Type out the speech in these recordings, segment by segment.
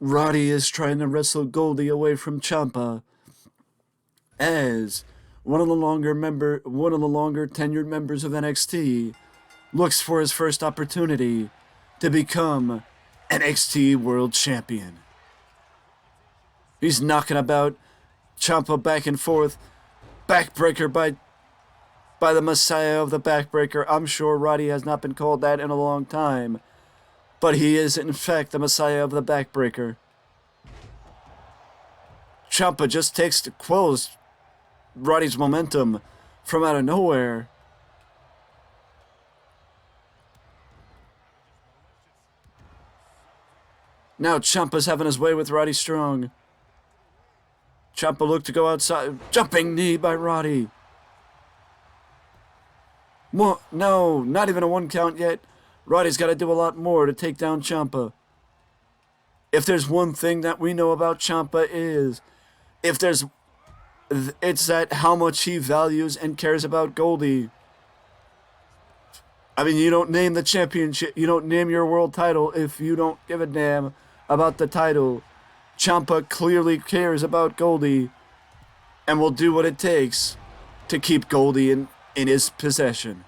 Roddy is trying to wrestle Goldie away from Ciampa as one of the longer tenured members of NXT looks for his first opportunity to become NXT World Champion. He's knocking about Ciampa back and forth. Backbreaker by the Messiah of the Backbreaker. I'm sure Roddy has not been called that in a long time, but he is in fact the Messiah of the Backbreaker. Ciampa just takes to close Roddy's momentum from out of nowhere. Now Ciampa's having his way with Roddy Strong. Ciampa looked to go outside. Jumping knee by Roddy. No, not even a 1 count yet. Roddy's got to do a lot more to take down Ciampa. If there's one thing that we know about Ciampa it's that how much he values and cares about Goldie. I mean, you don't name the championship, you don't name your world title if you don't give a damn about the title. Ciampa clearly cares about Goldie and will do what it takes to keep Goldie in his possession.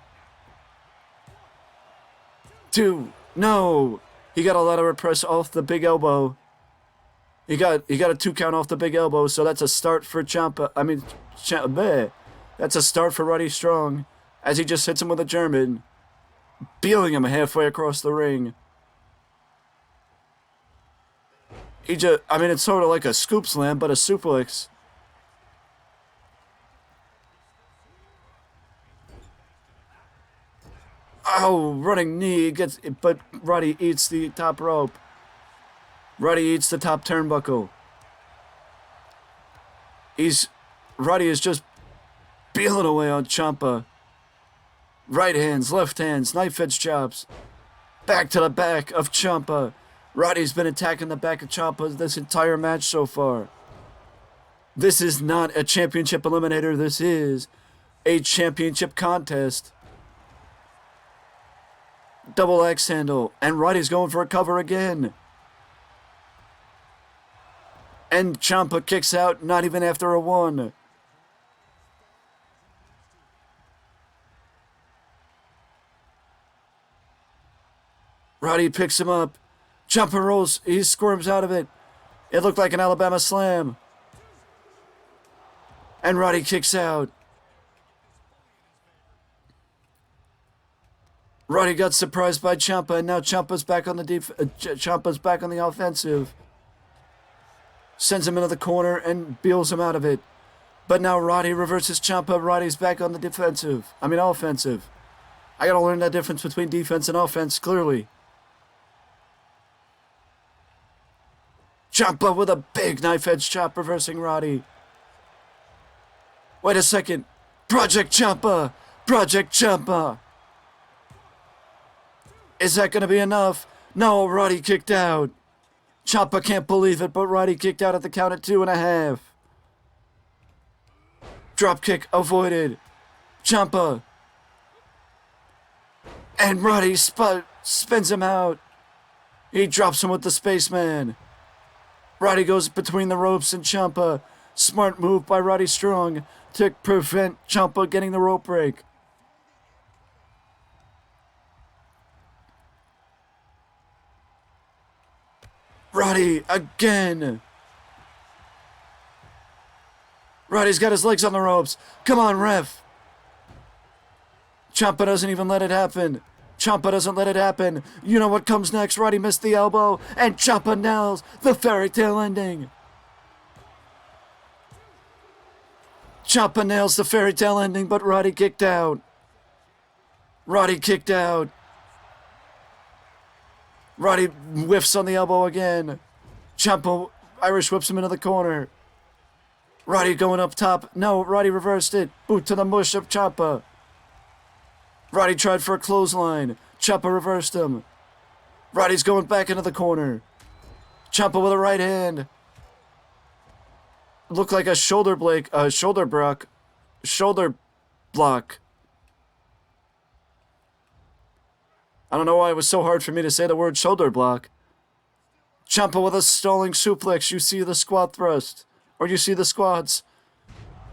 2. No! He got a lot of repress off the big elbow. He got a 2 count off the big elbow, so that's a start for Ciampa. That's a start for Roddy Strong as he just hits him with a German, beeling him halfway across the ring. It's sort of like a scoop slam, but a suplex. Oh, running knee but Roddy eats the top rope. Roddy eats the top turnbuckle. Roddy is just peeling away on Ciampa. Right hands, left hands, knife edge chops. Back to the back of Ciampa. Roddy's been attacking the back of Ciampa this entire match so far. This is not a championship eliminator. This is a championship contest. Double axe handle. And Roddy's going for a cover again. And Ciampa kicks out, not even after a 1. Roddy picks him up. Ciampa rolls. He squirms out of it. It looked like an Alabama slam. And Roddy kicks out. Roddy got surprised by Ciampa, and now Ciampa's back on the offensive. Sends him into the corner and beels him out of it. But now Roddy reverses Ciampa. Roddy's back on the offensive. I gotta learn that difference between defense and offense, clearly. Ciampa with a big knife edge chop, reversing Roddy. Wait a second. Project Ciampa! Project Ciampa! Is that gonna be enough? No, Roddy kicked out. Ciampa can't believe it, but Roddy kicked out at the count at 2.5. Drop kick avoided. Ciampa. And Roddy spins him out. He drops him with the spaceman. Roddy goes between the ropes and Ciampa. Smart move by Roddy Strong to prevent Ciampa getting the rope break. Roddy again. Roddy's got his legs on the ropes. Come on, ref. Ciampa doesn't even let it happen. Ciampa doesn't let it happen. You know what comes next? Roddy missed the elbow, and Ciampa nails the fairy tale ending. Ciampa nails the fairy tale ending, but Roddy kicked out. Roddy kicked out. Roddy whiffs on the elbow again. Ciampa Irish whips him into the corner. Roddy going up top. No, Roddy reversed it. Boot to the mush of Ciampa. Roddy tried for a clothesline. Ciampa reversed him. Roddy's going back into the corner. Ciampa with a right hand. Looked like a shoulder block. I don't know why it was so hard for me to say the word shoulder block. Ciampa with a stalling suplex. You see the squat thrust. Or you see the squats.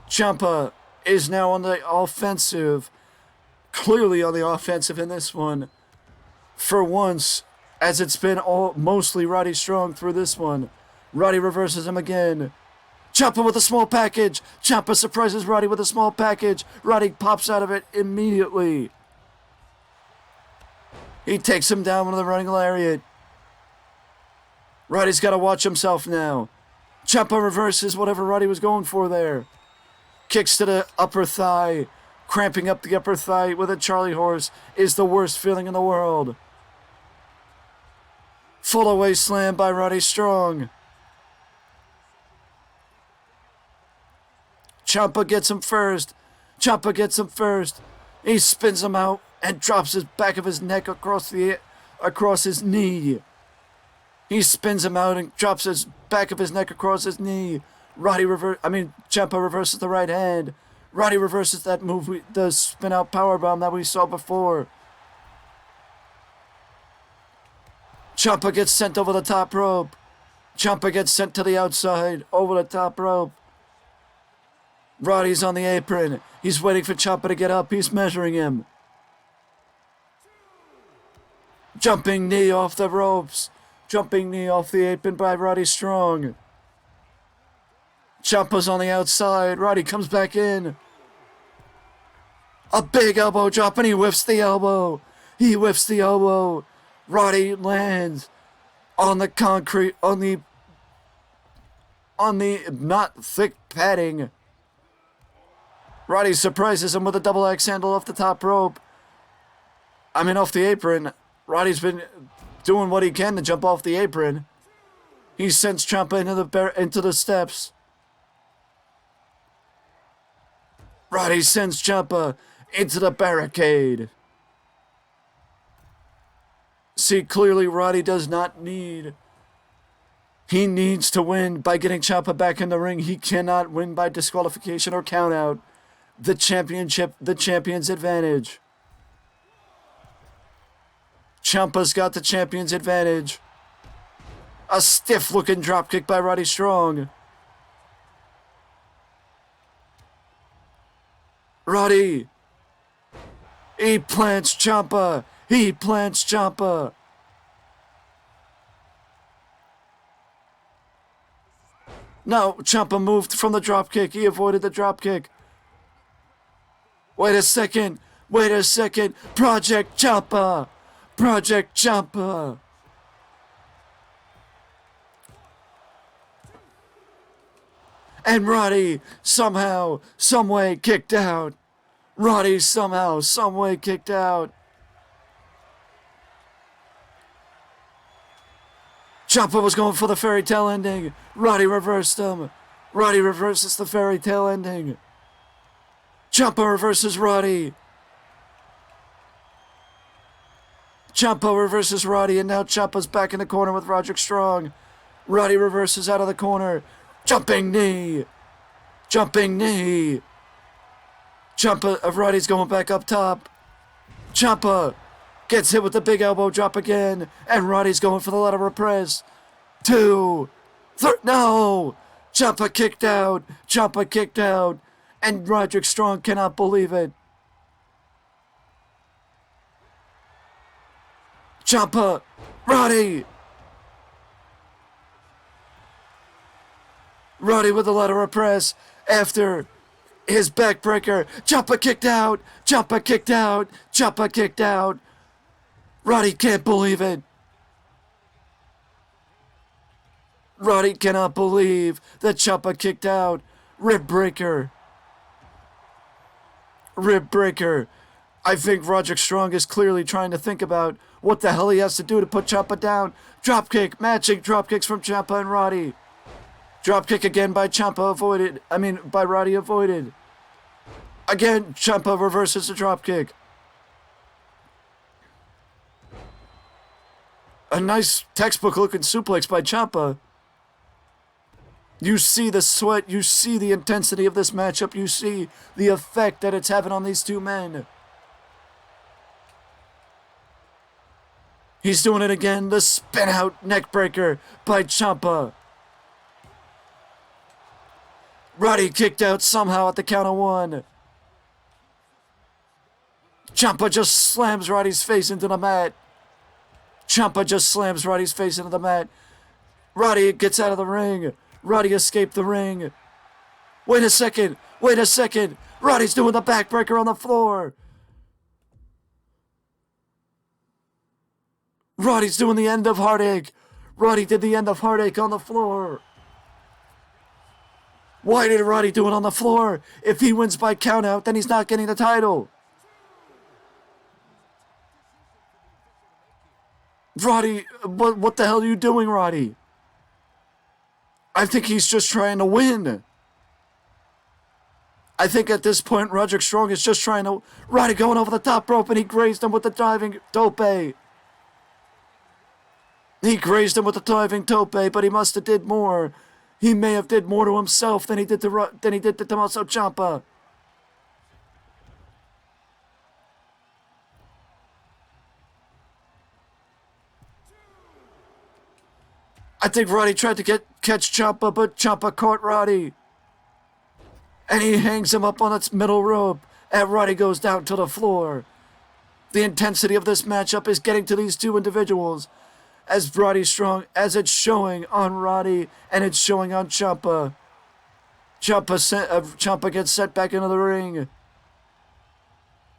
Ciampa is now on the offensive. Clearly on the offensive in this one. For once, as it's been mostly Roddy Strong through this one. Roddy reverses him again. Ciampa with a small package. Ciampa surprises Roddy with a small package. Roddy pops out of it immediately. He takes him down with a running lariat. Roddy's got to watch himself now. Ciampa reverses whatever Roddy was going for there. Kicks to the upper thigh. Cramping up the upper thigh with a Charlie horse is the worst feeling in the world. Full away slam by Roddy Strong. Ciampa gets him first. Ciampa gets him first. He spins him out and drops his back of his neck across his knee. He spins him out and drops his back of his neck across his knee. Ciampa reverses the right hand. Roddy reverses that move, the spin out powerbomb that we saw before. Ciampa gets sent over the top rope. Ciampa gets sent to the outside, over the top rope. Roddy's on the apron. He's waiting for Ciampa to get up. He's measuring him. Jumping knee off the ropes. Jumping knee off the apron by Roddy Strong. Ciampa's on the outside. Roddy comes back in. A big elbow drop and he whiffs the elbow. He whiffs the elbow. Roddy lands on the concrete, on the not thick padding. Roddy surprises him with a double axe handle off the top rope. Off the apron. Roddy's been doing what he can to jump off the apron. He sends Ciampa into the steps. Roddy sends Ciampa into the barricade. See, clearly Roddy does not need. He needs to win by getting Ciampa back in the ring. He cannot win by disqualification or countout. The champion's advantage. Ciampa's got the champion's advantage. A stiff-looking dropkick by Roddy Strong. Roddy. He plants Ciampa. He plants Ciampa. No, Ciampa moved from the dropkick. He avoided the dropkick. Wait a second. Project Ciampa. Project Ciampa. And Roddy somehow, someway kicked out. Roddy somehow, someway kicked out. Ciampa was going for the fairy tale ending. Roddy reversed him. Roddy reverses the fairy tale ending. Ciampa reverses Roddy. Ciampa reverses Roddy, and now Ciampa's back in the corner with Roderick Strong. Roddy reverses out of the corner. Jumping knee. Jumping knee. Roddy's going back up top. Ciampa gets hit with the big elbow drop again, and Roddy's going for the lateral press. 2, 3, no! Ciampa kicked out. Ciampa kicked out, and Roderick Strong cannot believe it. Ciampa, Roddy. Roddy with the lateral press after his backbreaker. Ciampa kicked out. Ciampa kicked out. Ciampa kicked out. Roddy can't believe it. Roddy cannot believe that Ciampa kicked out. Rib breaker. Rib breaker. I think Roderick Strong is clearly trying to think about what the hell he has to do to put Ciampa down. Dropkick. Matching dropkicks from Ciampa and Roddy. Dropkick again by Ciampa avoided. By Roddy avoided. Again, Ciampa reverses the dropkick. A nice textbook-looking suplex by Ciampa. You see the sweat. You see the intensity of this matchup. You see the effect that it's having on these two men. He's doing it again. The spin out neckbreaker by Ciampa. Roddy kicked out somehow at the count of 1. Ciampa just slams Roddy's face into the mat. Ciampa just slams Roddy's face into the mat. Roddy gets out of the ring. Roddy escaped the ring. Wait a second. Wait a second. Roddy's doing the backbreaker on the floor. Roddy's doing the end of Heartache. Roddy did the end of Heartache on the floor. Why did Roddy do it on the floor? If he wins by countout, then he's not getting the title. Roddy, what the hell are you doing, Roddy? I think he's just trying to win. I think at this point, Roderick Strong is just trying to... Roddy going over the top rope, and he grazed him with the diving tope. He grazed him with the diving tope, but he must have did more. He may have did more to himself than he did to Tommaso Ciampa. I think Roddy tried to catch Ciampa, but Ciampa caught Roddy. And he hangs him up on its middle rope, and Roddy goes down to the floor. The intensity of this matchup is getting to these two individuals. As Roddy Strong, as it's showing on Roddy, and it's showing on Ciampa. Ciampa gets set back into the ring.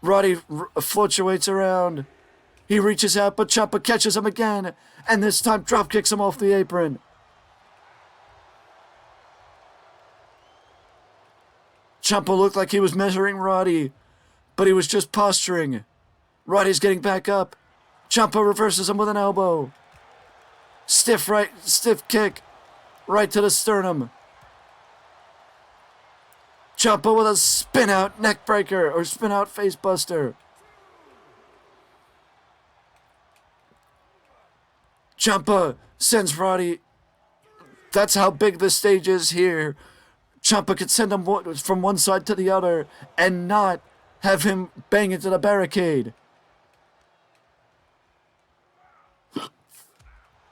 Roddy fluctuates around. He reaches out, but Ciampa catches him again, and this time drop kicks him off the apron. Ciampa looked like he was measuring Roddy, but he was just posturing. Roddy's getting back up. Ciampa reverses him with an elbow. Stiff kick, right to the sternum. Ciampa with a spin out neckbreaker or spin out face buster. Ciampa sends Roddy. That's how big the stage is here. Ciampa could send him from one side to the other and not have him bang into the barricade.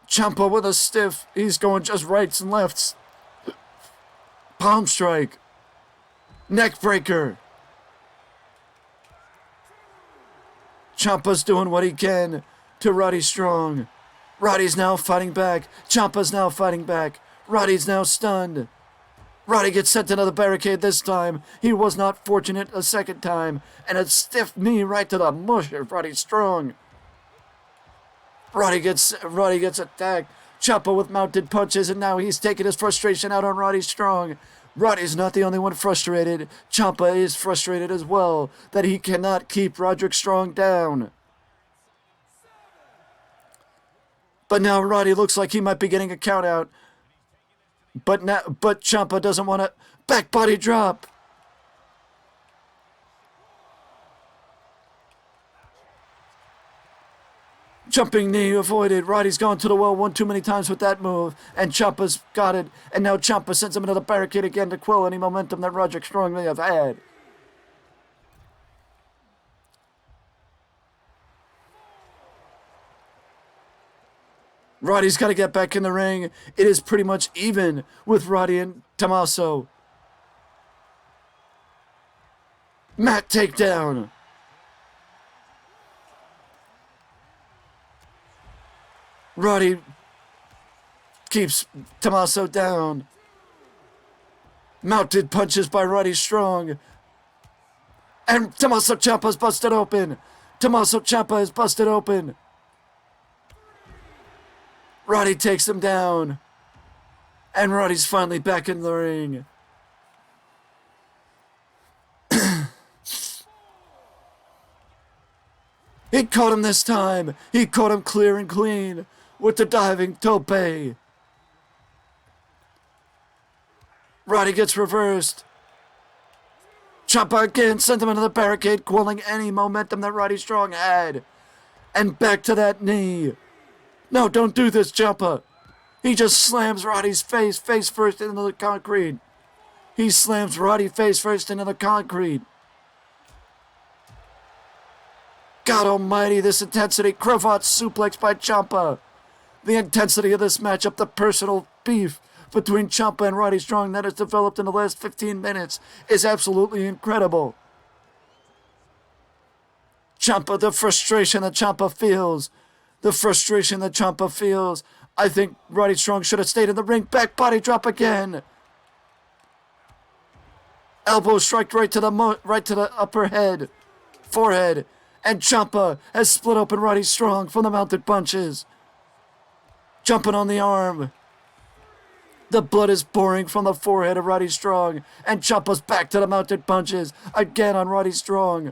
Ciampa with a stiff. He's going just rights and lefts. Palm strike. Neckbreaker. Ciampa's doing what he can to Roddy Strong. Roddy's now fighting back. Ciampa's now fighting back. Roddy's now stunned. Roddy gets sent into the barricade this time. He was not fortunate a second time. And a stiff knee right to the mush of Roddy Strong. Roddy gets attacked. Ciampa with mounted punches, and now he's taking his frustration out on Roddy Strong. Roddy's not the only one frustrated. Ciampa is frustrated as well that he cannot keep Roderick Strong down. But now Roddy looks like he might be getting a count out. But Ciampa doesn't want to back body drop. Jumping knee avoided. Roddy's gone to the well one too many times with that move. And Ciampa's got it. And now Ciampa sends him into the barricade again to quell any momentum that Roderick Strong may have had. Roddy's got to get back in the ring. It is pretty much even with Roddy and Tommaso. Mat takedown. Roddy keeps Tommaso down. Mounted punches by Roddy Strong. And Tommaso Ciampa's busted open. Tommaso Ciampa is busted open. Roddy takes him down. And Roddy's finally back in the ring. He caught him this time. He caught him clear and clean with the diving tope. Roddy gets reversed. Ciampa again sent him into the barricade, quelling any momentum that Roddy Strong had. And back to that knee. No, don't do this, Ciampa. He just slams Roddy's face first into the concrete. He slams Roddy face first into the concrete. God almighty, this intensity. Cravat suplex by Ciampa. The intensity of this matchup, the personal beef between Ciampa and Roddy Strong that has developed in the last 15 minutes is absolutely incredible. Ciampa, the frustration that Ciampa feels. The frustration that Ciampa feels. I think Roddy Strong should have stayed in the ring. Back body drop again. Elbow strike right to the upper head. Forehead. And Ciampa has split open Roddy Strong from the mounted punches. Jumping on the arm. The blood is pouring from the forehead of Roddy Strong. And Ciampa's back to the mounted punches. Again on Roddy Strong.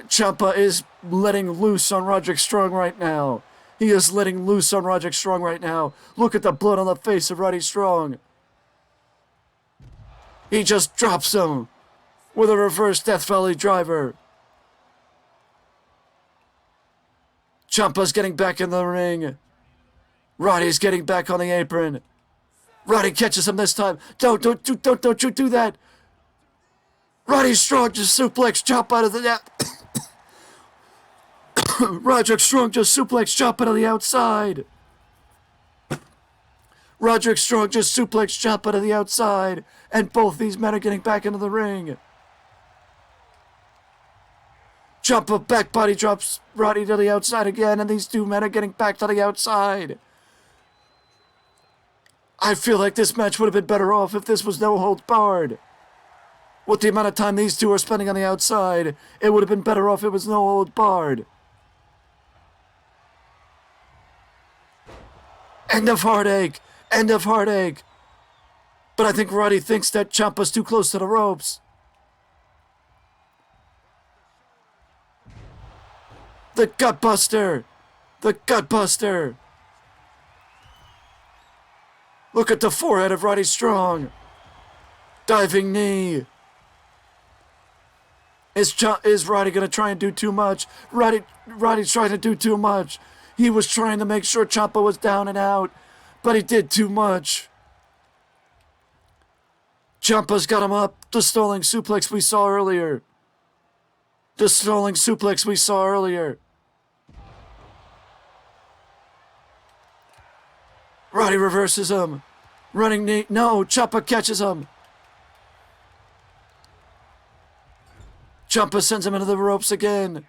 Ciampa is letting loose on Roderick Strong right now. He is letting loose on Roderick Strong right now. Look at the blood on the face of Roddy Strong. He just drops him with a reverse Death Valley driver. Ciampa's getting back in the ring. Roddy's getting back on the apron. Roddy catches him this time. Don't you do that. Roddy Strong just suplexed Ciampa out of the net. Roderick Strong just suplexed Ciampa to the outside. Roderick Strong just suplexed Ciampa to the outside. And both these men are getting back into the ring. Ciampa back body drops Roddy to the outside again, and these two men are getting back to the outside. I feel like this match would have been better off if this was no holds barred. With the amount of time these two are spending on the outside, it would have been better off if it was no holds barred. End of heartache. End of heartache. But I think Roddy thinks that Ciampa's too close to the ropes. The Gutbuster! The Gutbuster! Look at the forehead of Roddy Strong. Diving knee. Is Roddy going to try and do too much? Roddy's trying to do too much. He was trying to make sure Ciampa was down and out, but he did too much. Ciampa's got him up. The stalling suplex we saw earlier. The stalling suplex we saw earlier. Roddy reverses him. Running knee. No, Ciampa catches him. Ciampa sends him into the ropes again.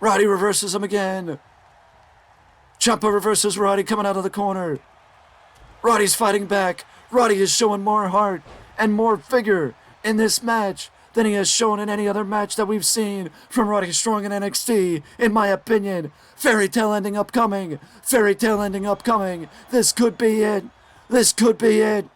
Roddy reverses him again. Ciampa reverses Roddy coming out of the corner. Roddy's fighting back. Roddy is showing more heart and more vigor in this match than he has shown in any other match that we've seen from Roddy Strong in NXT, in my opinion. Fairy tale ending upcoming. Fairy tale ending upcoming. This could be it. This could be it.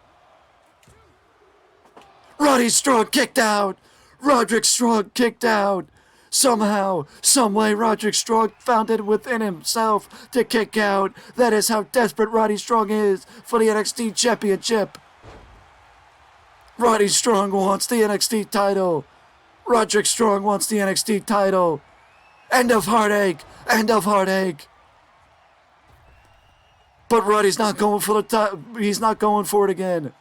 Roddy Strong kicked out. Roderick Strong kicked out. Somehow, someway, Roderick Strong found it within himself to kick out. That is how desperate Roddy Strong is for the NXT Championship. Roddy Strong wants the NXT title. Roderick Strong wants the NXT title. End of heartache. End of heartache. But Roddy's not going for the title. He's not going for it again.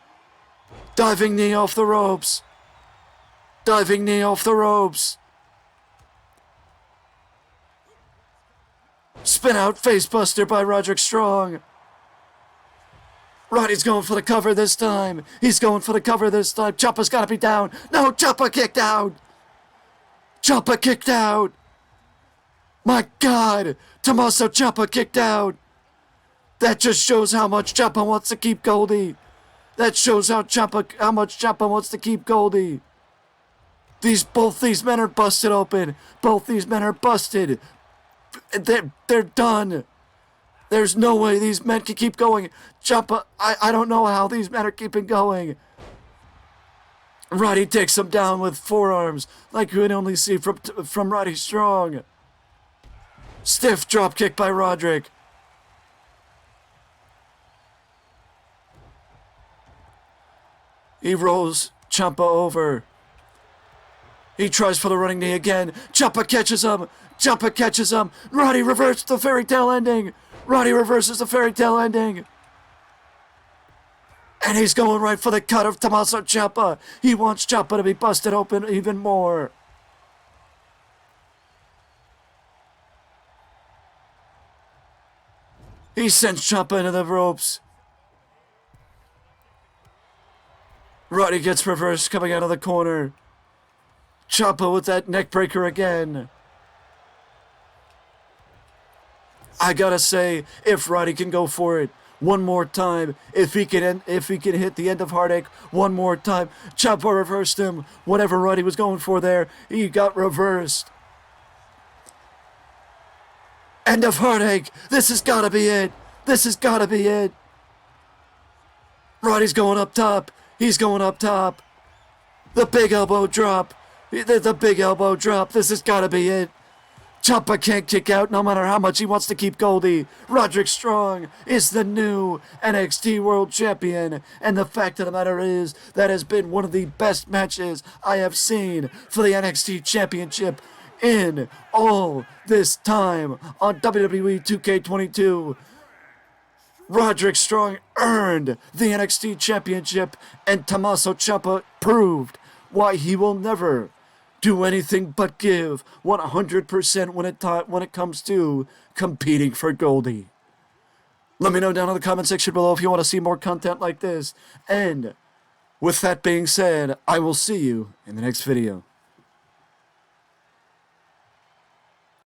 Diving knee off the ropes. Diving knee off the ropes. Spin out facebuster by Roderick Strong. Roddy's going for the cover this time. He's going for the cover this time. Ciampa's got to be down. No, Ciampa kicked out. Ciampa kicked out. My God. Tommaso Ciampa kicked out. That just shows how much Ciampa wants to keep Goldie. That shows how much Ciampa wants to keep Goldie. Both these men are busted open. Both these men are busted. They're done. There's no way these men can keep going. Ciampa, I don't know how these men are keeping going. Roddy takes him down with forearms, like you would only see from Roddy Strong. Stiff drop kick by Roderick. He rolls Ciampa over. He tries for the running knee again. Ciampa catches him. Ciampa catches him. Roddy reverses the fairy tale ending. Roddy reverses the fairy tale ending. And he's going right for the cut of Tommaso Ciampa. He wants Ciampa to be busted open even more. He sends Ciampa into the ropes. Roddy gets reversed coming out of the corner. Ciampa with that neck breaker again. I gotta say, if Roddy can go for it one more time, if he can hit the end of Heartache one more time, Ciampa reversed him. Whatever Roddy was going for there, he got reversed. End of Heartache. This has gotta be it. This has gotta be it. Roddy's going up top. He's going up top. The big elbow drop. The big elbow drop. This has gotta be it. Ciampa can't kick out no matter how much he wants to keep Goldie. Roderick Strong is the new NXT World Champion. And the fact of the matter is, that has been one of the best matches I have seen for the NXT Championship in all this time on WWE 2K22. Roderick Strong earned the NXT Championship, and Tommaso Ciampa proved why he will never do anything but give 100% when it comes to competing for Goldie. Let me know down in the comment section below if you want to see more content like this. And with that being said, I will see you in the next video.